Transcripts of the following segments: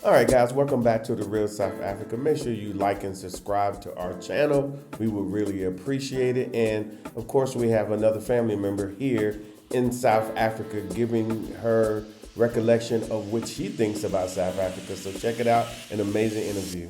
All right, guys, welcome back to the Real South Africa. Make sure you like and subscribe to our channel. We would really appreciate it. And of course, we have another family member here in South Africa giving her recollection of what she thinks about South Africa. So check it out, an amazing interview.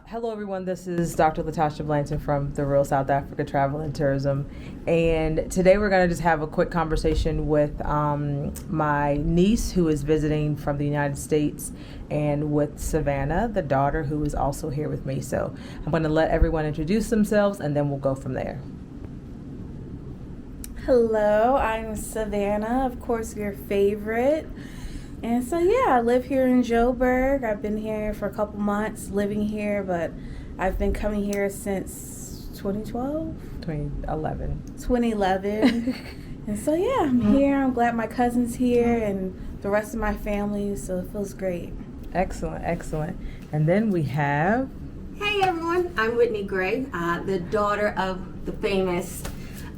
Hello, everyone. This is Dr. Latasha Blanton from the Real South Africa Travel and Tourism. And today we're going to just have a quick conversation with my niece who is visiting from the United States and with Savannah, the daughter, who is also here with me. So I'm going to let everyone introduce themselves and then we'll go from there. Hello, I'm Savannah, of course, your favorite. And so, I live here in Joburg. I've been here for a couple months living here, but I've been coming here since 2012? 2011. And so, I'm here. I'm glad my cousin's here and the rest of my family, so it feels great. Excellent. And then we have... Hey, everyone. I'm Whitney Gray, the daughter of the famous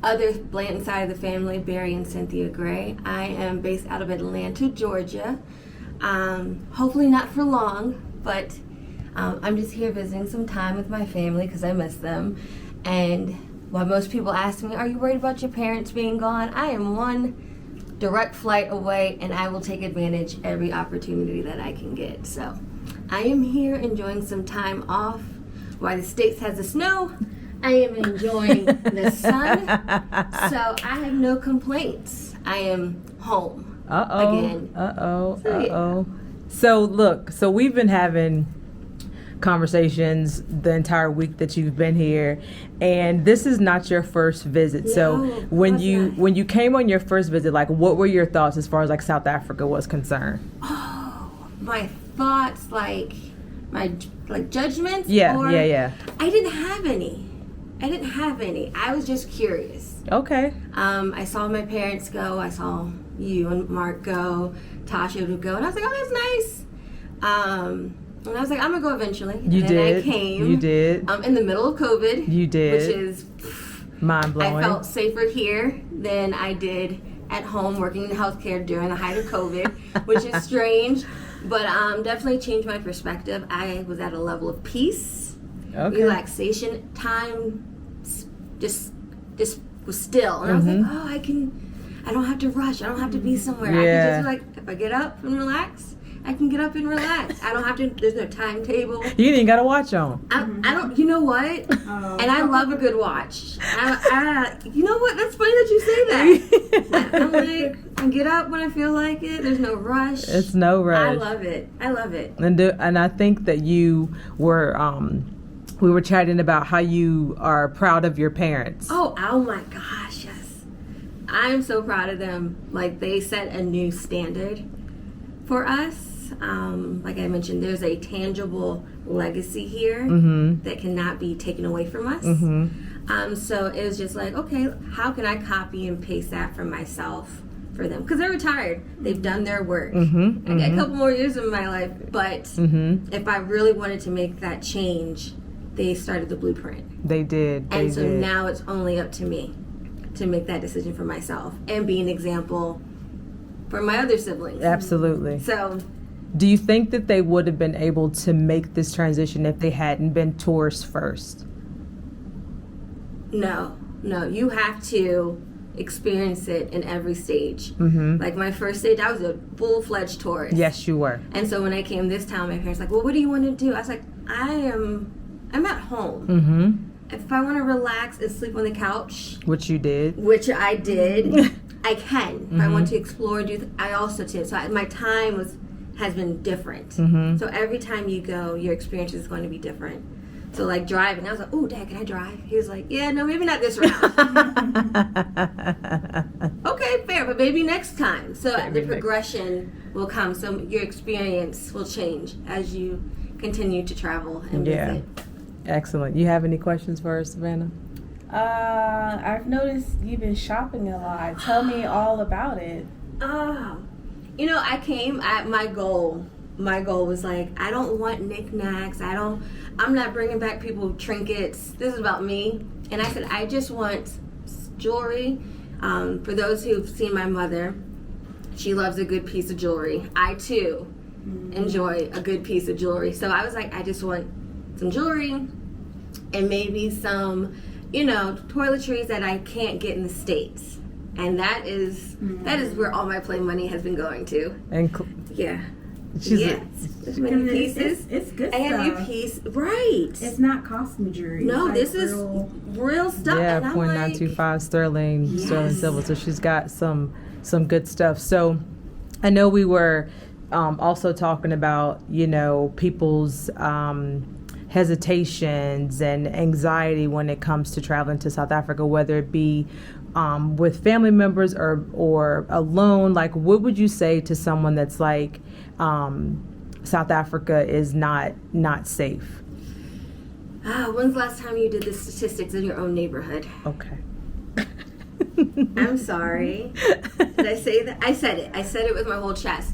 other Blanton side of the family, Barry and Cynthia Gray. I am based out of Atlanta, Georgia. Hopefully not for long, but I'm just here visiting some time with my family because I miss them. And while most people ask me, are you worried about your parents being gone? I am one direct flight away, and I will take advantage every opportunity that I can get. So I am here enjoying some time off while the States has the snow. I am enjoying the sun, so I have no complaints. I am home again. So we've been having conversations the entire week that you've been here, and this is not your first visit. No, so when you came on your first visit, like, what were your thoughts as far as like South Africa was concerned? Oh, my thoughts, like my judgments. Yeah. I didn't have any. I was just curious. Okay. I saw my parents go. I saw you and Mark go. Tasha would go. And I was like, oh, that's nice. And I was like, I'm going to go eventually. You did. I came. You did. In the middle of COVID. You did. Which is mind-blowing. I felt safer here than I did at home working in healthcare during the height of COVID, which is strange. But definitely changed my perspective. I was at a level of peace, relaxation, time just was still, and I was like, I don't have to rush. I don't have to be somewhere. I can just if I get up and relax, I can get up and relax. I don't have to. There's no timetable. You didn't got a watch on. I don't. You know what? And I love a good watch. You know what? That's funny that you say that. I'm like, I get up when I feel like it. There's no rush. It's no rush. I love it. And I think that you were. We were chatting about how you are proud of your parents. Oh my gosh, yes. I'm so proud of them. Like, they set a new standard for us. Like I mentioned, there's a tangible legacy here that cannot be taken away from us. So it was just like, okay, how can I copy and paste that for myself for them? Because they're retired. They've done their work. I got a couple more years of my life, but if I really wanted to make that change, they started the blueprint. They did. Now it's only up to me to make that decision for myself and be an example for my other siblings. Absolutely. So, do you think that they would have been able to make this transition if they hadn't been tourists first? No. You have to experience it in every stage. Like my first stage, I was a full-fledged tourist. Yes, you were. And so when I came this time, my parents were like, well, what do you want to do? I was like, I'm at home. If I want to relax and sleep on the couch, which you did, which I did, I can. If I want to explore, I also did. So my time has been different. So every time you go, your experience is going to be different. So like driving, I was like, oh, Dad, can I drive? He was like, yeah, no, maybe not this round. Okay, fair, but maybe next time. So the progression will come. So your experience will change as you continue to travel and visit. Excellent. You have any questions for us, Savannah? I've noticed you've been shopping a lot. Tell me all about it. I came at my goal was like, I don't want knickknacks. I'm not bringing back people trinkets. This is about me. And I said, I just want jewelry. For those who've seen my mother, she loves a good piece of jewelry. I too enjoy a good piece of jewelry. So I was like, I just want some jewelry and maybe some, toiletries that I can't get in the States. And that is where all my play money has been going to. And yeah. she's There's many pieces. It's good and stuff. your piece, right. It's not costume jewelry. No, it's this is real stuff. yeah, And I'm like, 0.925 sterling Yes. silver. So she's got some good stuff. So I know we were also talking about, people's hesitations and anxiety when it comes to traveling to South Africa, whether it be with family members or alone. Like, what would you say to someone that's like, South Africa is not safe? When's the last time you did the statistics in your own neighborhood? Okay. I'm sorry. Did I say that? I said it. I said it with my whole chest.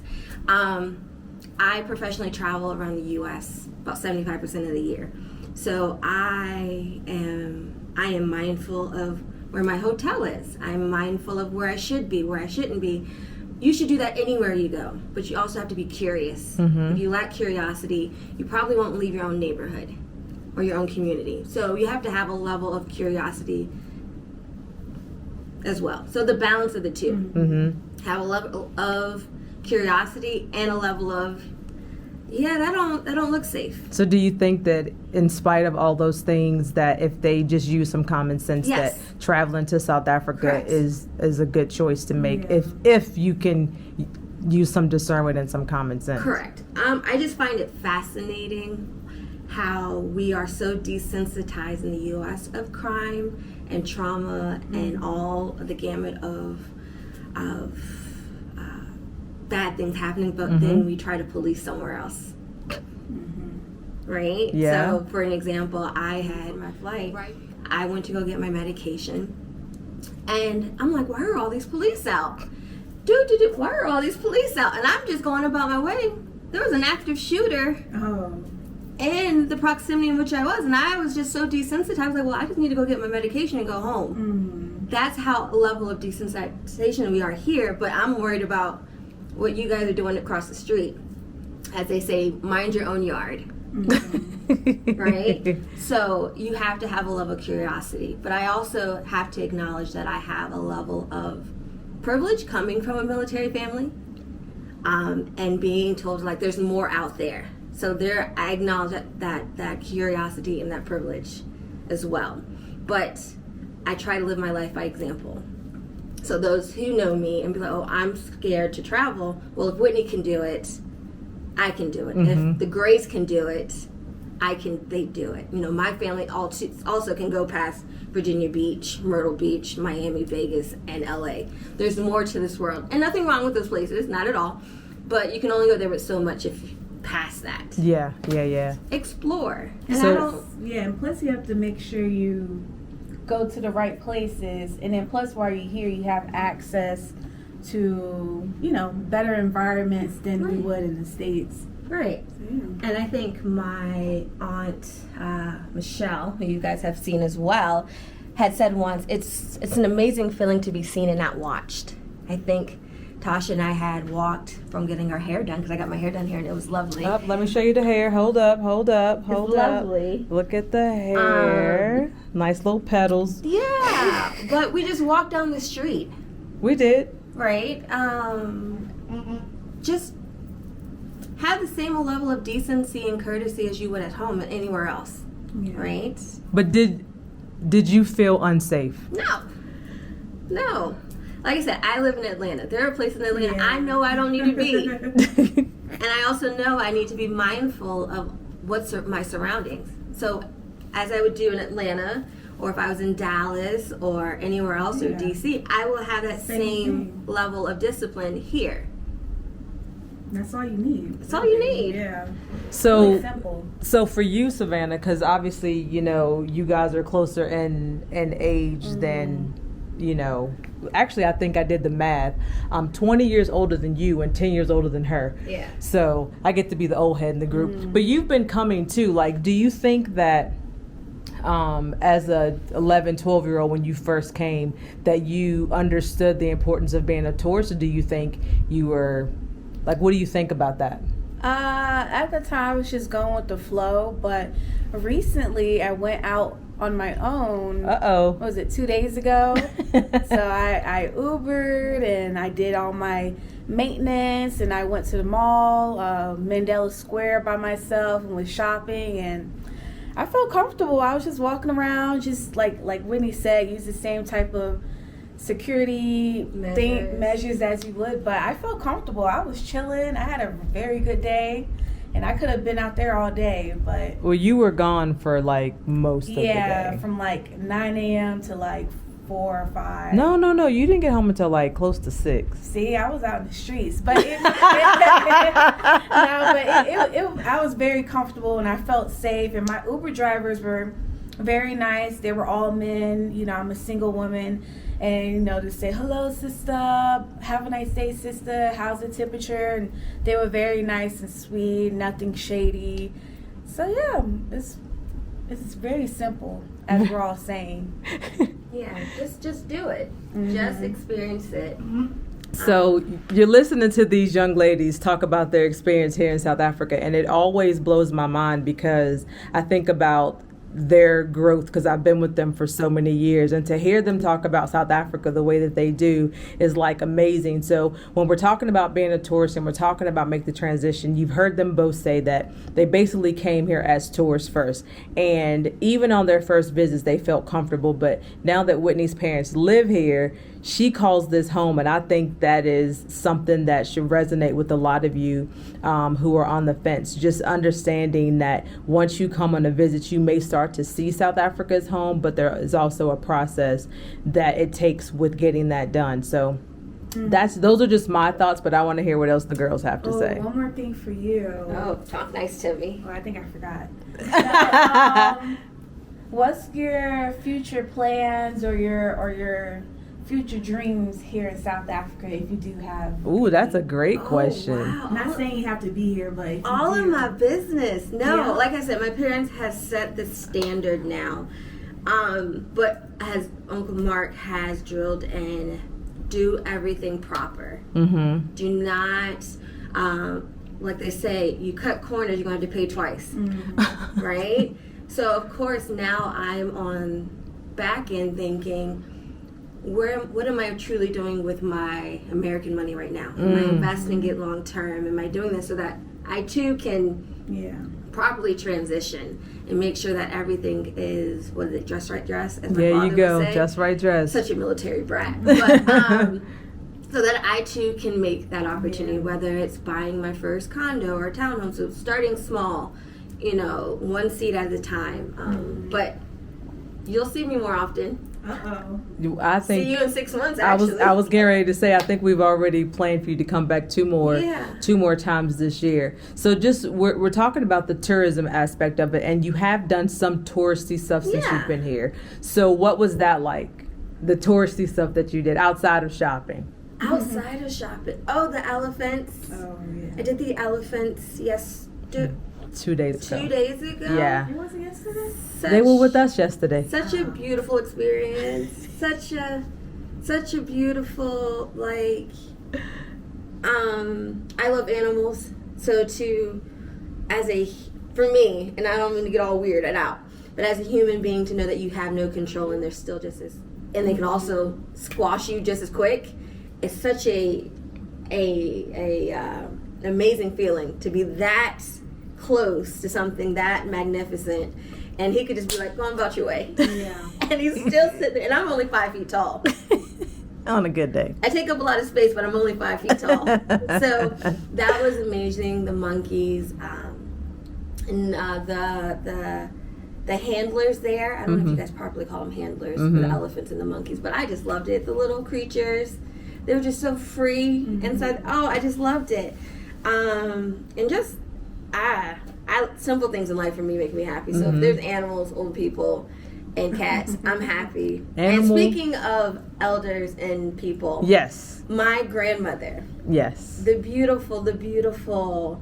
I professionally travel around the U.S. about 75% of the year. So I am mindful of where my hotel is. I'm mindful of where I should be, where I shouldn't be. You should do that anywhere you go, but you also have to be curious. Mm-hmm. If you lack curiosity, you probably won't leave your own neighborhood or your own community. So you have to have a level of curiosity as well. So the balance of the two. Mm-hmm. Have a level of curiosity and a level of, that don't look safe. So do you think that in spite of all those things, that if they just use some common sense, Yes. that traveling to South Africa Correct. is a good choice to make, Yeah. if you can use some discernment and some common sense? Correct. I just find it fascinating how we are so desensitized in the U.S. of crime and trauma and all of the gamut of bad things happening, but then we try to police somewhere else. Right? Yeah. So, for an example, I had my flight. Right. I went to go get my medication, and I'm like, why are all these police out? Dude, why are all these police out? And I'm just going about my way. There was an active shooter Oh. in the proximity in which I was, and I was just so desensitized. I was like, well, I just need to go get my medication and go home. That's how level of desensitization we are here, but I'm worried about what you guys are doing across the street. As they say, mind your own yard. Right? So you have to have a level of curiosity, but I also have to acknowledge that I have a level of privilege coming from a military family, and being told like there's more out there. So I acknowledge that curiosity and that privilege as well. But I try to live my life by example. So those who know me and be like, oh, I'm scared to travel. Well, if Whitney can do it, I can do it. If the Grays can do it, they do it. My family also can go past Virginia Beach, Myrtle Beach, Miami, Vegas, and LA. There's more to this world. And nothing wrong with those places, not at all. But you can only go there with so much if you pass that. Yeah. Explore. And So- And plus you have to make sure you go to the right places, and then plus while you're here you have access to better environments than we Right. would in the States. Right. And I think my aunt, Michelle, who you guys have seen as well, had said once, it's an amazing feeling to be seen and not watched. I think Tasha and I had walked from getting our hair done, because I got my hair done here and it was lovely. Let me show you the hair. Hold up. It's lovely. Look at the hair. Nice little petals. Yeah, but we just walked down the street, We did. right? Just have the same level of decency and courtesy as you would at home and anywhere else, right? But did you feel unsafe? No. Like I said, I live in Atlanta. There are places in Atlanta Yeah. I know I don't need to be. And I also know I need to be mindful of what's my surroundings. So as I would do in Atlanta, or if I was in Dallas or anywhere else or Yeah. DC, I will have that Same same thing. level of discipline here. That's all you need. That's all you need. Yeah. So Really simple. So for you, Savannah, because obviously, you guys are closer in age than, actually, I think I did the math. I'm 20 years older than you and 10 years older than her. Yeah. So I get to be the old head in the group. But you've been coming too. Like, do you think that as a 11, 12-year-old when you first came, that you understood the importance of being a tourist, or do you think you were, like, what do you think about that? At the time, I was just going with the flow, but recently I went out on my own. What was it, 2 days ago? So I Ubered and I did all my maintenance, and I went to the mall, Mandela Square by myself, and was shopping, and I felt comfortable. I was just walking around, just like Whitney said, use the same type of security measures as you would, but I felt comfortable. I was chilling. I had a very good day, and I could have been out there all day, but Well, you were gone for like most of the day. yeah, from like 9 a.m. to like 4 or 5. No, you didn't get home until like close to 6. See, I was out in the streets, but I was very comfortable and I felt safe, and my Uber drivers were very nice. They were all men. You know, I'm a single woman, and you know, to say hello, sister, have a nice day, sister, how's the temperature, and they were very nice and sweet, nothing shady. So yeah, it's very simple, as we're all saying. Yeah, just do it. Just experience it. So you're listening to these young ladies talk about their experience here in South Africa, and it always blows my mind because I think about their growth, because I've been with them for so many years, and to hear them talk about South Africa the way that they do is like amazing. So when we're talking about being a tourist and we're talking about make the transition, you've heard them both say that they basically came here as tourists first, and even on their first visits they felt comfortable, but now that Whitney's parents live here, she calls this home, and I think that is something that should resonate with a lot of you who are on the fence. Just understanding that once you come on a visit, you may start to see South Africa as home, but there is also a process that it takes with getting that done. So those are just my thoughts, but I want to hear what else the girls have to say. One more thing for you. Oh, talk nice to me. Oh, I think I forgot. What's your future plans or your future dreams here in South Africa, if you do have? Ooh, that's a great question. Wow. I'm not saying you have to be here, but if you All do. of my business. No, Yeah. like I said, my parents have set the standard now. But as Uncle Mark has drilled in, do everything proper. Mm-hmm. Do not, like they say, you cut corners, you're going to have to pay twice. Right? So, of course, now I'm on back end thinking, what am I truly doing with my American money right now? Am I investing it long term? Am I doing this so that I too can properly transition and make sure that everything is, what is it, dress right dress? As my There father you go, would say. just right dress. Such a military brat. But so that I too can make that opportunity, whether it's buying my first condo or townhome. So starting small, you know, one seat at a time. But you'll see me more often. I think See you in 6 months. Actually, I was getting ready to say I think we've already planned for you to come back two more times this year. So just we're talking about the tourism aspect of it, and you have done some touristy stuff since you've been here. So what was that like? The touristy stuff that you did outside of shopping? Outside of shopping. Oh, the elephants. Oh yeah. I did the elephants 2 days ago. 2 days ago. Yeah. It wasn't yesterday? They were with us yesterday. Such a beautiful experience. Such a beautiful, like, I love animals. So for me, and I don't mean to get all weirded out, but as a human being, to know that you have no control and they're still just as, and they can also squash you just as quick, it's such a amazing feeling to be that close to something that magnificent, and he could just be like, go on about your way. Yeah. And he's still sitting there, and I'm only 5 feet tall. On a good day. I take up a lot of space, but I'm only 5 feet tall. So that was amazing. The monkeys, and the handlers there. I don't know if you guys properly call them handlers for the elephants and the monkeys, but I just loved it. The little creatures, they were just so free inside. Oh, I just loved it. And just simple things in life for me make me happy. So if there's animals, old people, and cats, I'm happy. And speaking of elders and people, Yes. my grandmother, Yes. the beautiful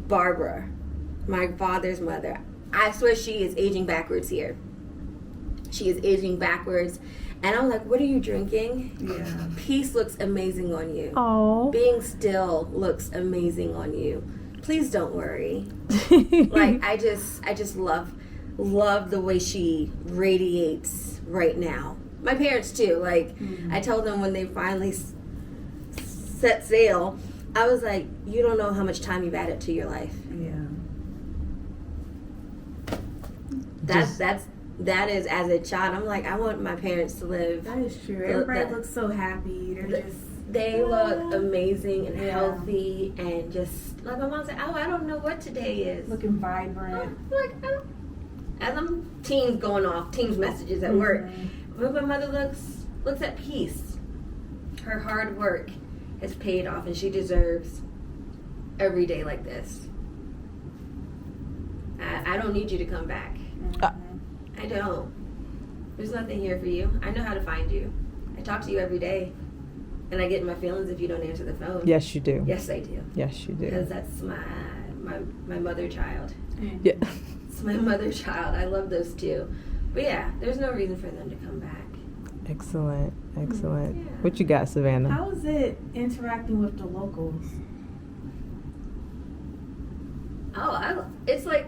Barbara, my father's mother, I swear she is aging backwards here. She is aging backwards. And I'm like, what are you drinking? Yeah. Peace looks amazing on you. Oh. Being still looks amazing on you. please don't worry. Like, I just love the way she radiates right now. My parents too. Like, I told them when they finally set sail, I was like, you don't know how much time you've added to your life. Yeah. That is, as a child, I'm like, I want my parents to live. That is true. Everybody looks so happy. They look amazing and healthy, and just like my mom said, oh, I don't know what today is. Looking vibrant. As I'm teams messages at work, but my mother looks at peace. Her hard work has paid off, and she deserves every day like this. I don't need you to come back. I don't. There's nothing here for you. I know how to find you. I talk to you every day, and I get in my feelings if you don't answer the phone. Yes, you do. Yes, I do. Yes, you do. Because that's my mother child. Yeah. It's my mother child. I love those two. But yeah, there's no reason for them to come back. Excellent. Excellent. Yeah. What you got, Savannah? How is it interacting with the locals? It's like,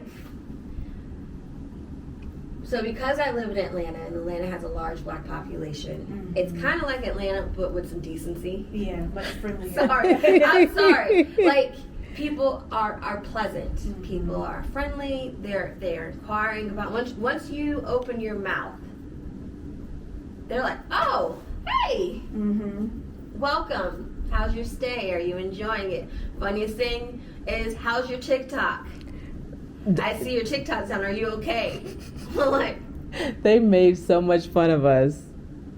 so because I live in Atlanta, and Atlanta has a large black population, it's kind of like Atlanta, but with some decency. Yeah, much friendlier. Sorry. I'm sorry. Like, people are pleasant. People are friendly. They're inquiring about, once you open your mouth, they're like, oh, hey, welcome. How's your stay? Are you enjoying it? Funniest thing is, how's your TikTok? I see your TikTok sound. Are you okay? I'm like, They made so much fun of us.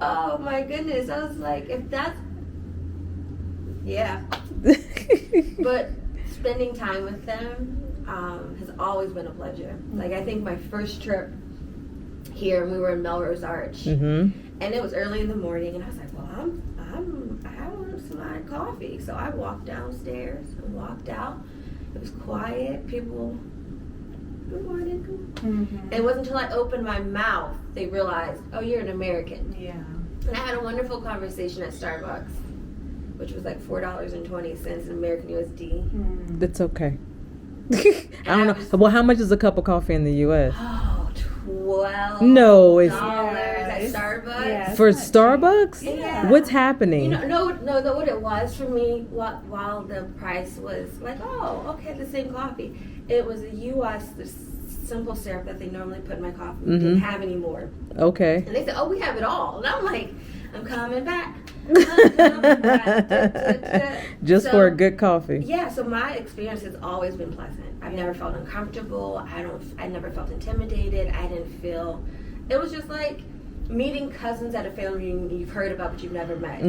oh my goodness. I was like, if that's, yeah. But spending time with them has always been a pleasure. Like, I think my first trip here, we were in Melrose Arch, and it was early in the morning, and I was like, well, I want some coffee. So I walked downstairs and walked out. It was quiet. People, good morning. It wasn't until I opened my mouth they realized, oh, you're an American. Yeah. And I had a wonderful conversation at Starbucks, which was like $4.20 in American USD. That's okay. I don't know. Well, how much is a cup of coffee in the U.S.? Oh, $12 No, it's at Starbucks. Yeah, for it's Starbucks. Yeah. What's happening? No, what it was for me, while the price was like, oh, okay, the same coffee, it was a U.S. the simple syrup that they normally put in my coffee. We didn't have anymore. Okay. And they said, oh, we have it all. And I'm like, I'm coming back. Just for a good coffee. Yeah, so my experience has always been pleasant. I've never felt uncomfortable. I never felt intimidated. I didn't feel, it was just like meeting cousins at a family reunion you've heard about but you've never met.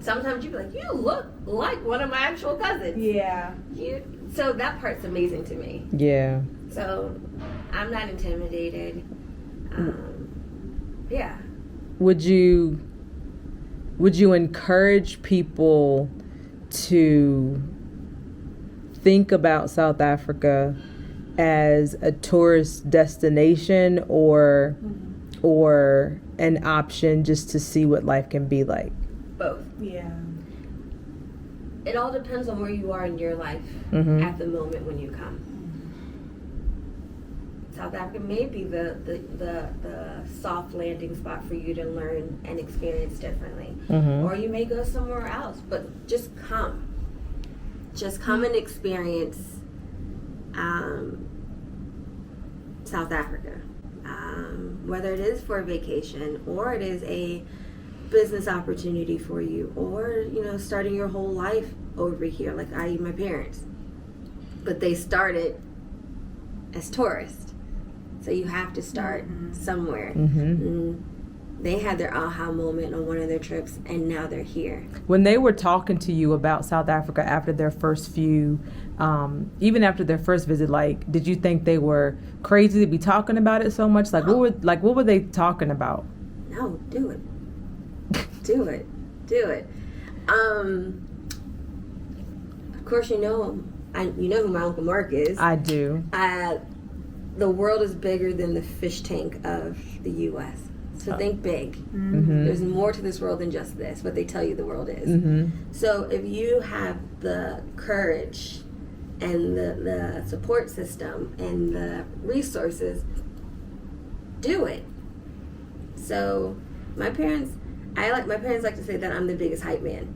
Sometimes you'd be like, you look like one of my actual cousins. Yeah. So that part's amazing to me. Yeah. So I'm not intimidated. Yeah. Would you encourage people to think about South Africa as a tourist destination or an option just to see what life can be like? Both. Yeah. It all depends on where you are in your life at the moment when you come. South Africa may be the soft landing spot for you to learn and experience differently. Or you may go somewhere else, but just come. Just come and experience South Africa. Whether it is for a vacation or it is a business opportunity for you, or starting your whole life over here, like my parents, but they started as tourists, so you have to start somewhere. They had their aha moment on one of their trips, and now they're here. When they were talking to you about South Africa after their first few, even after their first visit, like, did you think they were crazy to be talking about it so much? Like, what were they talking about? No, do it. Do it. Of course, you know who my Uncle Mark is. I do. The world is bigger than the fish tank of the U.S. So think big. Mm-hmm. There's more to this world than just this, what they tell you the world is. Mm-hmm. So if you have the courage and the support system and the resources, do it. So my parents like to say that I'm the biggest hype man.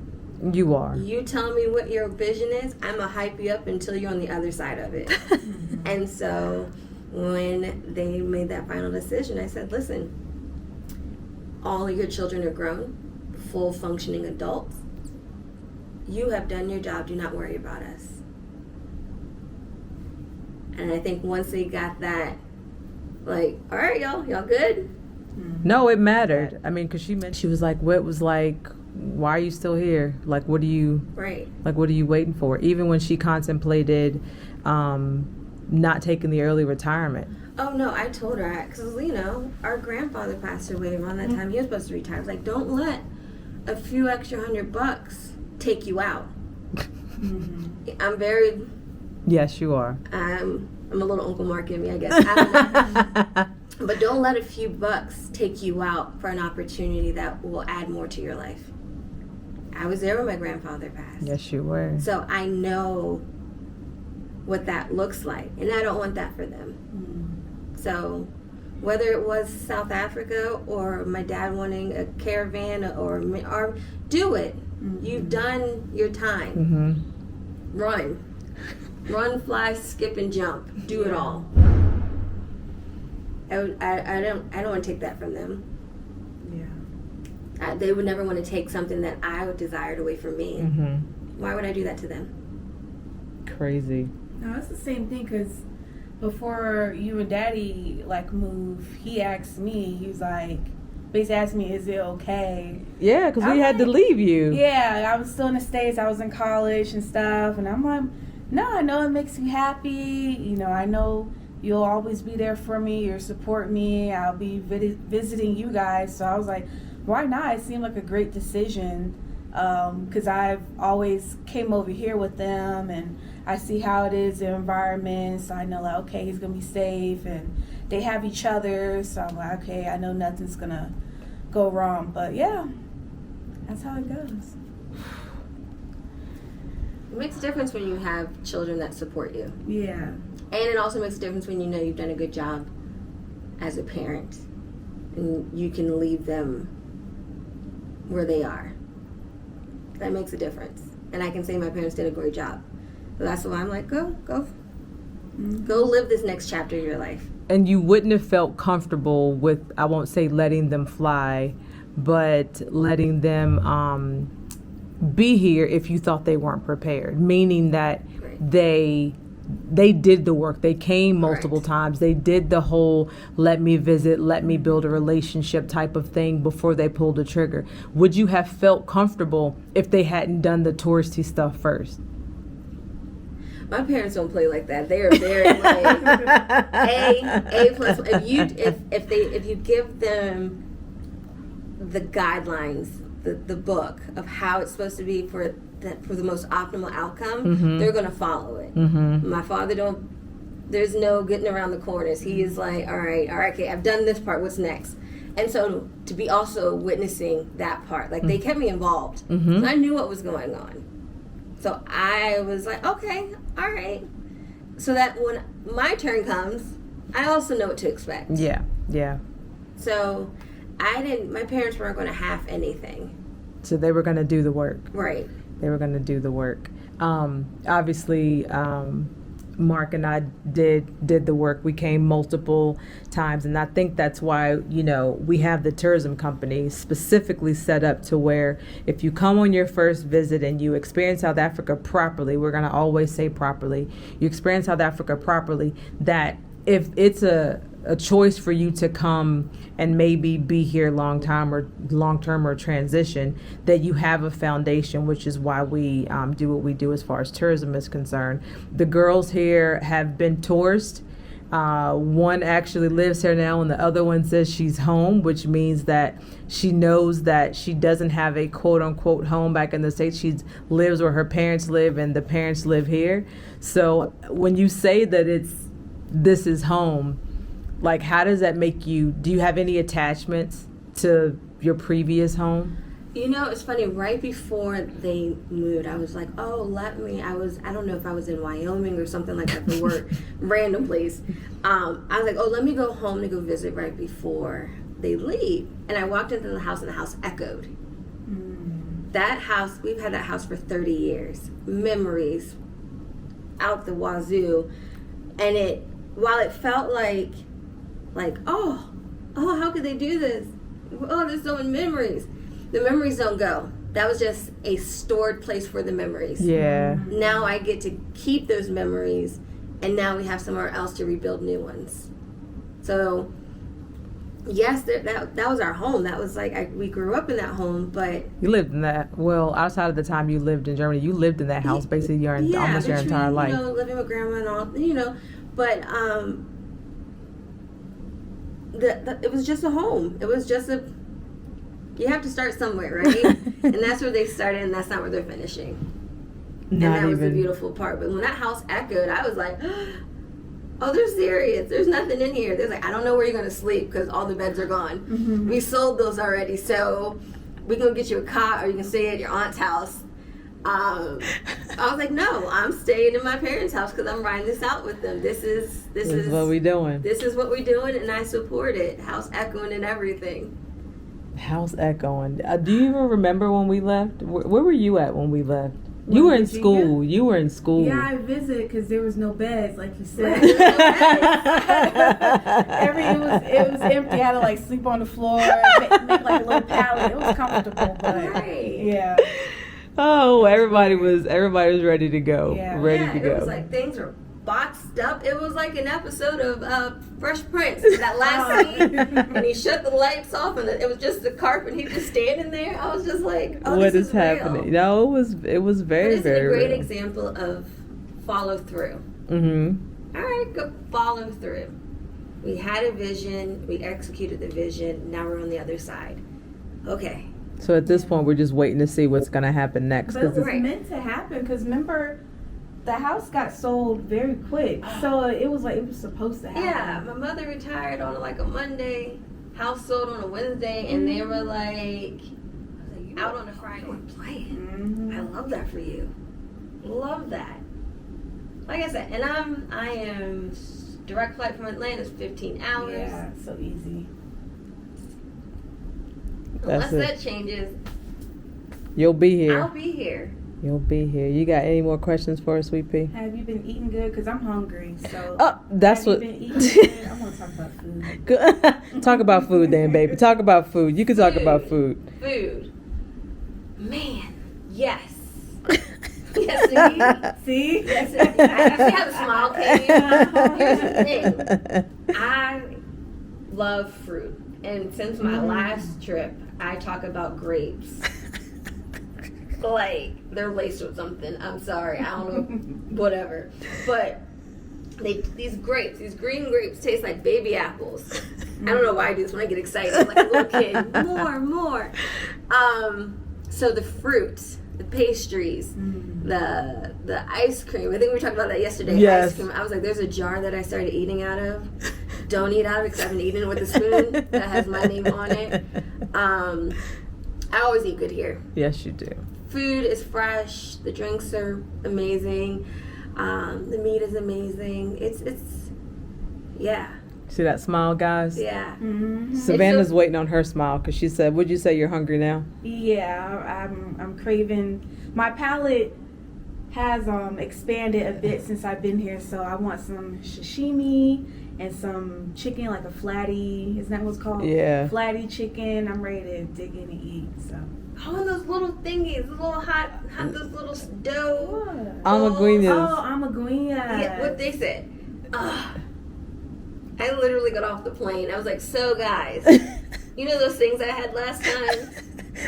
You are. You tell me what your vision is, I'm going to hype you up until you're on the other side of it. And so when they made that final decision, I said, listen, all of your children are grown, full functioning adults. You have done your job. Do not worry about us. And I think once they got that, like, all right, y'all good? No, it mattered. I mean, because she was like, what was like, why are you still here? Like, what are you waiting for? Even when she contemplated not taking the early retirement. Oh, no, I told her, because, our grandfather passed away around that time. He was supposed to retire. I was like, don't let a few extra $100 take you out. I'm very... Yes, you are. I'm a little Uncle Mark in me, I guess. I don't know. But don't let a few bucks take you out for an opportunity that will add more to your life. I was there when my grandfather passed. Yes, you were. So I know what that looks like, and I don't want that for them. So whether it was South Africa or my dad wanting a caravan or do it. You've done your time. Run, fly, skip, and jump. Do it all. I don't want to take that from them. Yeah. They would never want to take something that I would desired away from me. Why would I do that to them? Crazy. No, it's the same thing, because before you and Daddy move, he asked me. He was like, basically asked me, "Is it okay?" Yeah, because we had to leave you. Yeah, I was still in the States. I was in college and stuff, and I'm like, no, I know it makes you happy. I know you'll always be there for me. You'll support me. I'll be visiting you guys. So I was like, why not? It seemed like a great decision, because I've always came over here with them, and I see how it is, the environment. So I know, okay, he's going to be safe, and they have each other. So I'm like, okay, I know nothing's going to go wrong. But yeah, that's how it goes. It makes a difference when you have children that support you. Yeah. And it also makes a difference when you know you've done a good job as a parent and you can leave them where they are. That makes a difference. And I can say my parents did a great job. So that's why I'm like, go live this next chapter of your life. And you wouldn't have felt comfortable with, I won't say letting them fly, but letting them be here if you thought they weren't prepared. Meaning that they did the work. They came multiple times. They did the whole let me visit, let me build a relationship type of thing before they pulled the trigger. Would you have felt comfortable if they hadn't done the touristy stuff first? My parents don't play like that. They are very A plus. If you give them the guidelines, the book of how it's supposed to be for the most optimal outcome, they're going to follow it. My father there's no getting around the corners. He is like, all right, okay, I've done this part, what's next? And so to be also witnessing that part, they kept me involved. So I knew what was going on. So I was like, okay, all right. So that when my turn comes, I also know what to expect. Yeah. So my parents weren't going to half anything. So they were going to do the work. Right. They were going to do the work. Obviously, Mark and I did the work. We came multiple times, and I think that's why, we have the tourism company specifically set up to where if you come on your first visit and you experience South Africa properly, we're going to always say properly, you experience South Africa properly, that if it's a choice for you to come and maybe be here long term or transition, that you have a foundation, which is why we do what we do as far as tourism is concerned. The girls here have been tourists. One actually lives here now, and the other one says she's home, which means that she knows that she doesn't have a quote unquote home back in the States. She lives where her parents live, and the parents live here. So when you say that this is home, how does that make you? Do you have any attachments to your previous home? You know, it's funny, right before they moved, I was like, oh, I don't know if I was in Wyoming or something like that, the word, random place. I was like, oh, let me go home to go visit right before they leave. And I walked into the house and the house echoed. That house, we've had that house for 30 years. Memories out the wazoo. And while it felt like, oh, how could they do this? Oh, there's so many memories. The memories don't go. That was just a stored place for the memories. Yeah. Now I get to keep those memories, and now we have somewhere else to rebuild new ones. So, yes, that was our home. That was like, we grew up in that home, but... You lived in that, well, outside of the time you lived in Germany, you lived in that house basically almost your entire life. Living with grandma and all, but it was just a home. It was just you have to start somewhere, right? And that's where they started, and that's not where they're finishing. And that was the beautiful part. But when that house echoed, I was like, oh, they're serious. There's nothing in here. They're like, I don't know where you're going to sleep because all the beds are gone. Mm-hmm. We sold those already, so we're going to get you a cot, or you can stay at your aunt's house. I was like, no, I'm staying in my parents' house because I'm riding this out with them. This is what we doing. This is what we're doing, and I support it. House echoing and everything. House echoing. Do you even remember when we left? Where were you at when we left? You were in school. You were in school. Yeah, I visited because there was no beds, like you said. Right. It was empty. I had to like sleep on the floor, make like a little pallet. It was comfortable, but Right. yeah. Oh, everybody was ready to go. Yeah. Ready to go. It was like things were boxed up. It was like an episode of Fresh Prince, that last scene, and he shut the lights off, and it was just the carpet, and he was standing there. I was just like, oh, what this is happening? Real. No, it was very, but very a great real. example of follow through. Mm-hmm. All right, go follow through. We had a vision, we executed the vision, now we're on the other side. Okay. So at this point, we're just waiting to see what's going to happen next. But it was Right. meant to happen because remember, the house got sold very quick, so it was like it was supposed to happen. Yeah, my mother retired on like a Monday, house sold on a Wednesday, and they were like out on a Friday. You were playing. I love that for you. Love that. Like I said, and I am direct flight from Atlanta is 15 hours. Yeah, so easy. Unless that changes, You'll be here. I'll be here. You'll be here. You got any more questions for us, Sweet Pea? Have you been eating good? Because I'm hungry. So. Oh, that's have what. You been eating good? I want to talk about food. Good. Talk about food, then, baby. Talk about food. You can talk about food. Food. Man, yes. Yes, See? yes, indeed. I actually have a smile, Katie. Here's the thing. I love fruit. And since my last trip, I talk about grapes. Like, they're laced with something. I'm sorry. I don't know. Whatever. But these grapes, these green grapes taste like baby apples. I don't know why I do this when I get excited. Like a little kid. More. So the fruits, the pastries, the ice cream. I think we talked about that yesterday. Yes. Ice cream. I was like, there's a jar that I started eating out of. Don't eat out of it because I've been eating it with a spoon that has my name on it. I always eat good here. Yes, you do. Food is fresh. The drinks are amazing. The meat is amazing. It's yeah. See that smile, guys? Yeah. Mm-hmm. Savannah's waiting on her smile because she said, would you say you're hungry now? Yeah, I'm craving. My palate has expanded a bit since I've been here, so I want some sashimi and some chicken, like a flatty. Isn't that what it's called? Yeah. Flatty chicken. I'm ready to dig in and eat. So. Oh, and those little thingies, the little hot those little dough. What? Amaguinas. Oh, amaguinas. Yeah, what they said. I literally got off the plane. I was like, so guys, you know those things I had last time?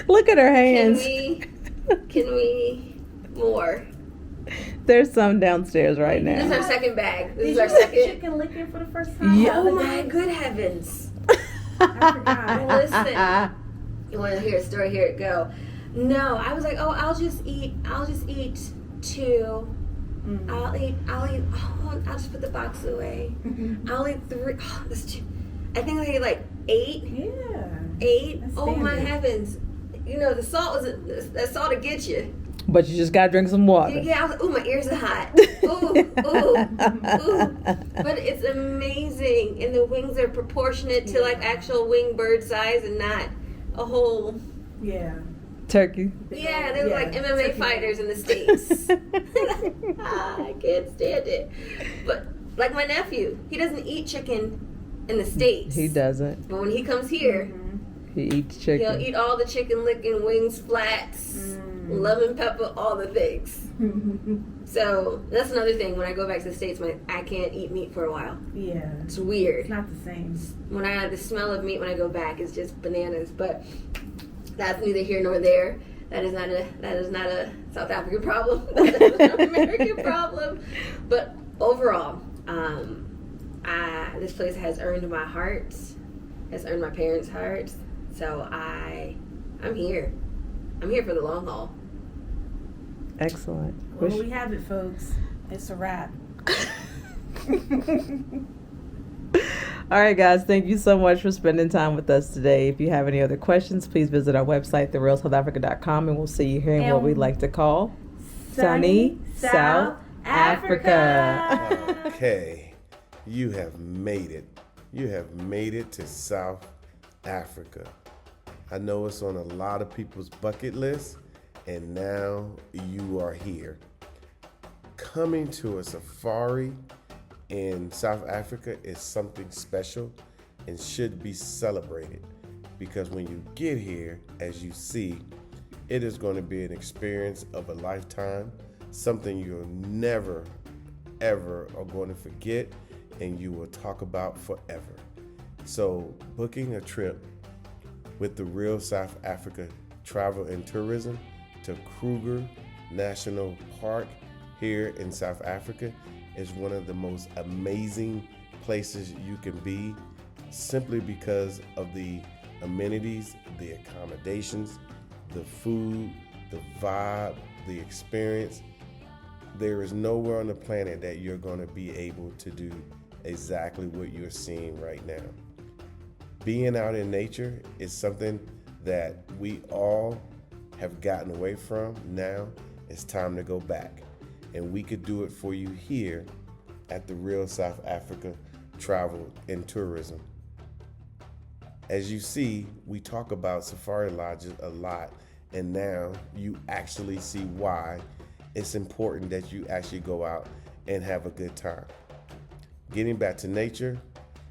Look at her hands. Can we more? There's some downstairs right This is now. our second bag. This Did is you our have second. chicken licken for the first time? Yeah. Oh my good heavens. I forgot. Listen. You want to hear a story? Here it go. No, I was like, oh, I'll just eat 2. I'll eat. Oh, I'll just put the box away. I'll eat 3. Oh, that's too. I think I ate like 8. Yeah. 8. That's Oh my standard. heavens! You know the salt that salt to get you. But you just gotta drink some water. Yeah, I was, ooh, my ears are hot. Ooh, ooh, ooh. But it's amazing, and the wings are proportionate to like actual wing bird size, and not a whole. Yeah. Turkey. Yeah, they look like MMA turkey fighters in the States. I can't stand it. But like my nephew, he doesn't eat chicken in the States. He doesn't. But when he comes here, He eats chicken. he'll eat all the chicken licking, wings, flats, lemon pepper, all the things. So that's another thing. When I go back to the States, I can't eat meat for a while. Yeah. It's weird. It's not the same. When the smell of meat when I go back is just bananas. But that's neither here nor there. That is not a South African problem. That is an American problem. But overall, this place has earned my heart, has earned my parents' hearts. So I'm here. I'm here for the long haul. Excellent. Well, we have it, folks. It's a wrap. All right, guys. Thank you so much for spending time with us today. If you have any other questions, please visit our website, therealsouthafrica.com, and we'll see you here in what we like to call sunny South Africa. Okay, you have made it. You have made it to South Africa. I know it's on a lot of people's bucket list, and now you are here. Coming to a safari in South Africa is something special and should be celebrated, because when you get here, as you see, it is going to be an experience of a lifetime, something you'll never, ever are going to forget and you will talk about forever. So booking a trip with the Real South Africa Travel and Tourism to Kruger National Park here in South Africa is one of the most amazing places you can be, simply because of the amenities, the accommodations, the food, the vibe, the experience. There is nowhere on the planet that you're going to be able to do exactly what you're seeing right now. Being out in nature is something that we all have gotten away from. Now it's time to go back. And we could do it for you here at the Real South Africa Travel and Tourism. As you see, we talk about safari lodges a lot, and now you actually see why it's important that you actually go out and have a good time. Getting back to nature,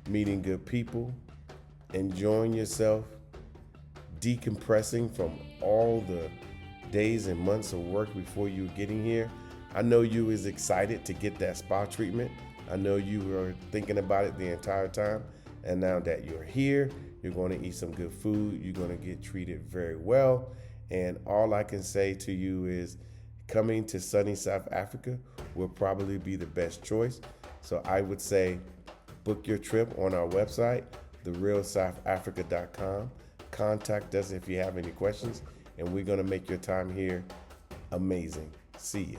meeting good people, enjoying yourself, decompressing from all the days and months of work before you were getting here. I know you was excited to get that spa treatment. I know you were thinking about it the entire time. And now that you're here, you're going to eat some good food. You're going to get treated very well. And all I can say to you is coming to sunny South Africa will probably be the best choice. So I would say book your trip on our website, therealsouthafrica.com. Contact us if you have any questions, and we're going to make your time here amazing. See you.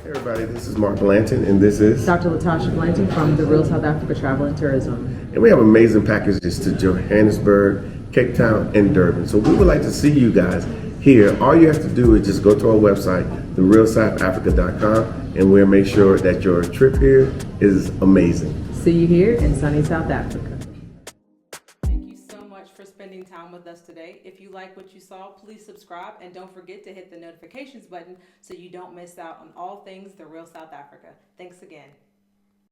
Hey everybody, this is Mark Blanton, and this is Dr. Latasha Blanton from the Real South Africa Travel and Tourism. and we have amazing packages to Johannesburg, Cape Town, and Durban. So we would like to see you guys here. All you have to do is just go to our website, therealsouthafrica.com, and we'll make sure that your trip here is amazing. See you here in sunny South Africa. Thank you so much for spending time with us today. If you like what you saw, please subscribe, and don't forget to hit the notifications button so you don't miss out on all things the Real South Africa. Thanks again.